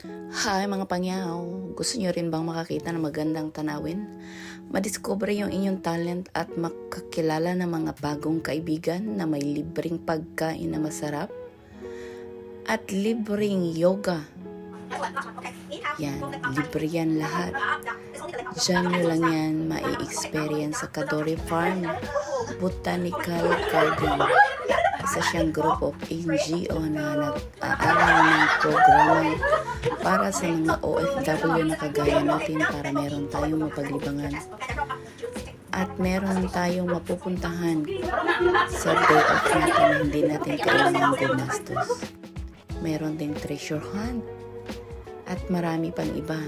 Hi mga pangyaw! Gusto nyo rin bang makakita ng magandang tanawin? Madiscover yung inyong talent at makakilala ng mga bagong kaibigan na may libreng pagkain na masarap? At libreng yoga. Yan, libre yan lahat. Diyan nyo lang yan mai-experience sa Kadori Farm Botanical Garden. Isa siyang group of NGO na nag-aaral ng programa para sa mga OFW na kagaya natin para meron tayong mapaglibangan at meron tayong mapupuntahan sa day off natin na hindi natin kailangang gumastos. Meron ding treasure hunt at marami pang iba.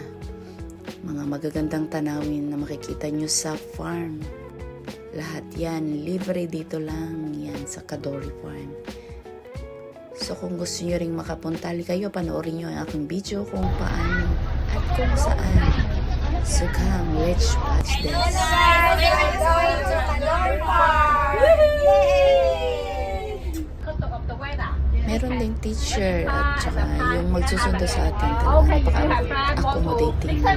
Mga magagandang tanawin na makikita nyo sa farm. Lahat yan, libre dito lang yan sa Kadori Farm. So kung gusto nyo ring makapunta, kayo panoorin nyo ang aking video kung paano at kung saan. So come, let's watch this. Meron ding teacher at saka yung magsusundo sa atin. Napaka-accommodating na.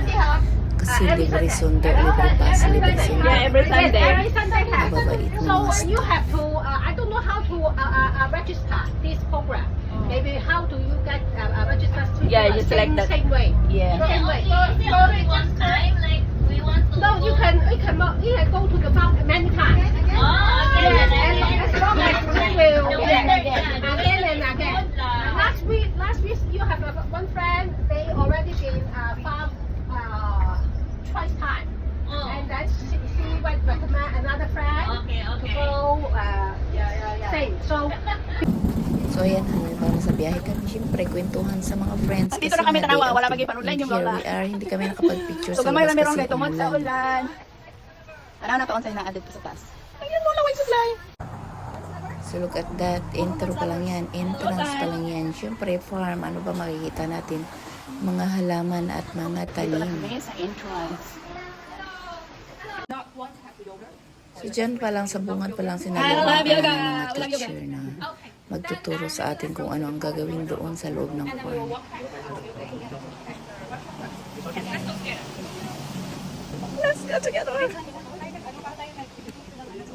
Kasi libre sundo, libre pass, libre sundo. Yeah, every Sunday. Mababait mo. So you have to, I don't know how to register this program. Maybe how do you get register? Yeah, you select that. Same way. Yeah. Same way. One time, like we want to. No, you can go to the farm many times. Oh, okay. Yes, as long as you will again and again. Last week you have one friend. They already been farm twice time. Oh. And then she went recommend another friend Okay, to okay. go same. So So ayan, para sa biyahe kami, syempre, kwentuhan sa mga friends. At dito na kami tanawa, wala pag ipan-online yung here mga. we are, hindi kami nakapag-picture So sa gamay labas lang meron kasi kay tungod sa umulan. ulan. Ano na taon sa inaadit pa sa taas. Ayun mo lang supply. So look at that, intro pa lang yan, entrance pa lang yan. Syempre, farm, ano ba makikita natin? Mga halaman at mga tanim. Kami sa entrance. So dyan pa lang, sa bungad pa lang I sinaluhan love yoga. ng mga Walang yoga. teacher na magtuturo sa atin kung ano ang gagawin doon sa loob ng farm. Let's go together.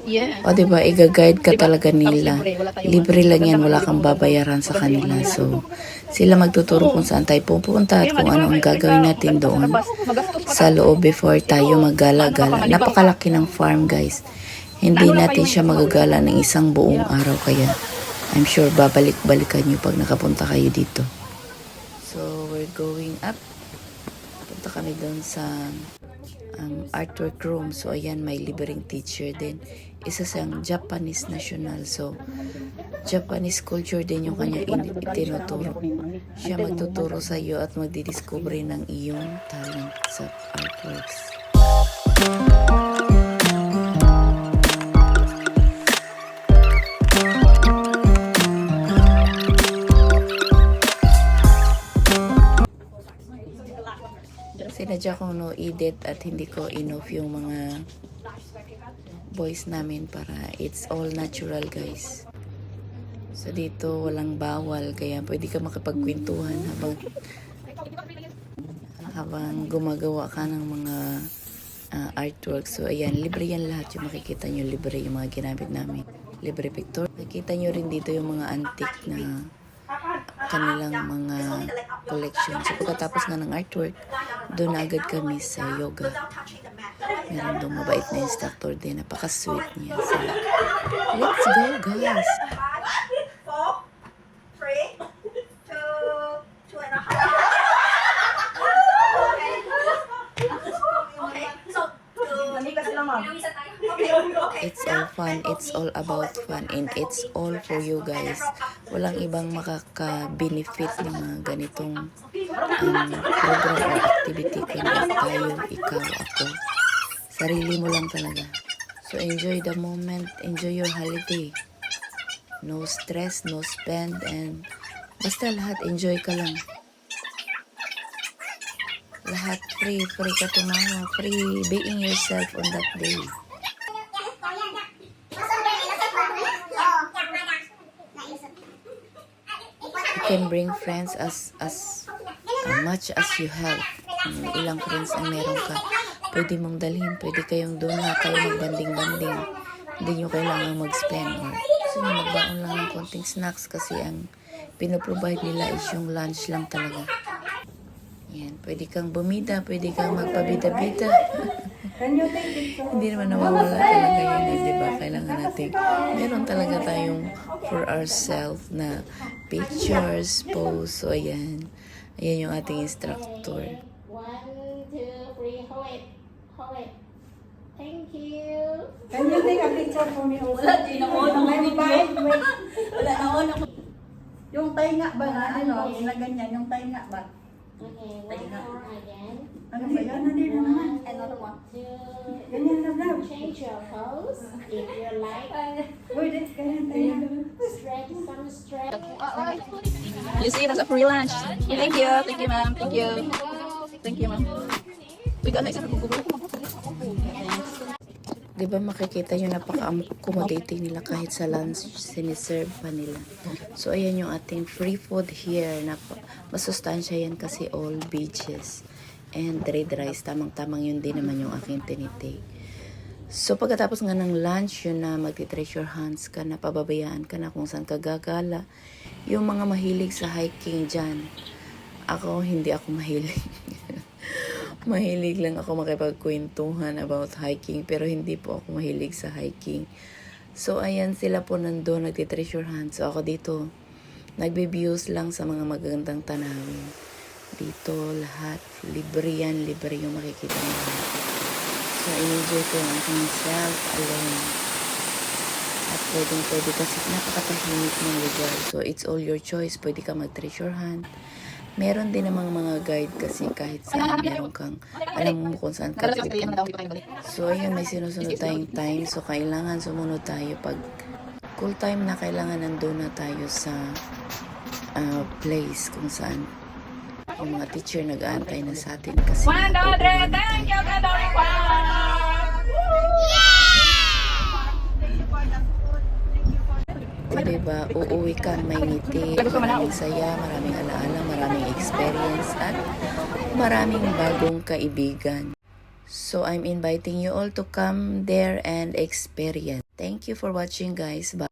Yeah. O diba, i-guide ka talaga nila. Libre lang yan, wala kang babayaran sa kanila. So, sila magtuturo kung saan tayo pupunta at kung ano ang gagawin natin doon sa loob before tayo maggala-gala. Napakalaki ng farm, guys. Hindi natin siya magagala ng isang buong araw, kaya I'm sure babalik-balikan nyo pag nakapunta kayo dito. So, we're going up. Punta kami doon sa artwork room. So, ayan, may libreng teacher din. Isa siyang Japanese national. So, Japanese culture din yung kanyang itinuturo. Siya magtuturo sa iyo at magdidiscover ng iyong talent sa artworks. Sinadya ko no edit at hindi ko enough yung mga voice namin para it's all natural, guys. So dito walang bawal kaya pwede ka makapagkwentuhan habang gumagawa ka ng mga artwork. So ayan, libre yan lahat yung makikita nyo, libre yung mga ginamit namin. Libre picture. Makikita nyo rin dito yung mga antique na kanilang mga collection. So pagkatapos nga ng artwork, doon na agad kami sa yoga. Meron doon mabait na instructor din. Napaka-sweet niya. So, let's go, guys! 4, 3, 2 and a half. Okay, so, It's all fun. It's all about fun. And it's all for you, guys. Walang ibang makaka-benefit ng mga ganitong program or activity kundi tayo, ikaw, ako. Sarili mo lang talaga. So enjoy the moment, enjoy your holiday. No stress, no spend, and basta lahat enjoy ka lang. Lahat free ka tumawa, free being yourself on that day. You can bring friends as much as you have. Ilang friends ang meron ka, pwede mong dalhin, pwede kayong doon na kayo magbanding-banding. Hindi nyo kailangan mag-spend or gusto nyo magbaon lang ng konting snacks kasi ang pinoprovide nila is yung lunch lang talaga. Yan, pwede kang bumida, pwede kang magpabida-bida. Hindi naman nawawala talaga yun, di ba? Kailangan natin, meron talaga tayong for ourselves na pictures, pose. So, ayan. Ayan yung ating instructor. 1, 2, 3, hold it. Hold it. Thank you. Can you take a picture for me also? Wala, di na mo na may video. Wala na ako na. Yung tainga ba na ano, na ganyan, yung tainga ba? Okay, one more again. Ano ba yan? Hindi na naman. Another one. 2, Ganyan na lang. change your pose. If you like, Uy, ganyan tayo. stretch some stretch. You see, that's a free lunch. Thank you. Thank you, ma'am. Thank you. Thank you, ma'am. We got next time. Di ba makikita yung napaka-accommodating nila kahit sa lunch siniserve pa nila. So ayan yung ating free food here na masustansya yan kasi all beaches and red rice. Tamang-tamang yun din naman yung aking tinitake. So pagkatapos nga ng lunch yun na magti-treasure hunts ka na, pababayaan ka na kung saan ka gagala. Yung mga mahilig sa hiking dyan, ako hindi ako mahilig. Mahilig lang ako makipagkwentuhan about hiking pero hindi po ako mahilig sa hiking. So ayan sila po nandun nagti-treasure hunt. So ako dito nagbe-views lang sa mga magagandang tanawin. Dito lahat libre yan, libre yung makikita nyo. So enjoy ko ang aking self alone. At pwede kasi napakatahimik ng lugar. So it's all your choice. Pwede ka mag-treasure hunt. Meron din namang mga guide kasi kahit saan meron kang alam mo kung saan ka pupunta. So ayun, may sinusunod tayong time. So kailangan sumunod tayo pag cool time na kailangan nandun na tayo sa place kung saan yung mga teacher nag-aantay na sa atin kasi Thank you, Kadori. o diba, uuwi ka may ngiti, maraming saya, maraming alaala, maraming experience at maraming bagong kaibigan. So I'm inviting you all to come there and experience. Thank you for watching guys. Bye.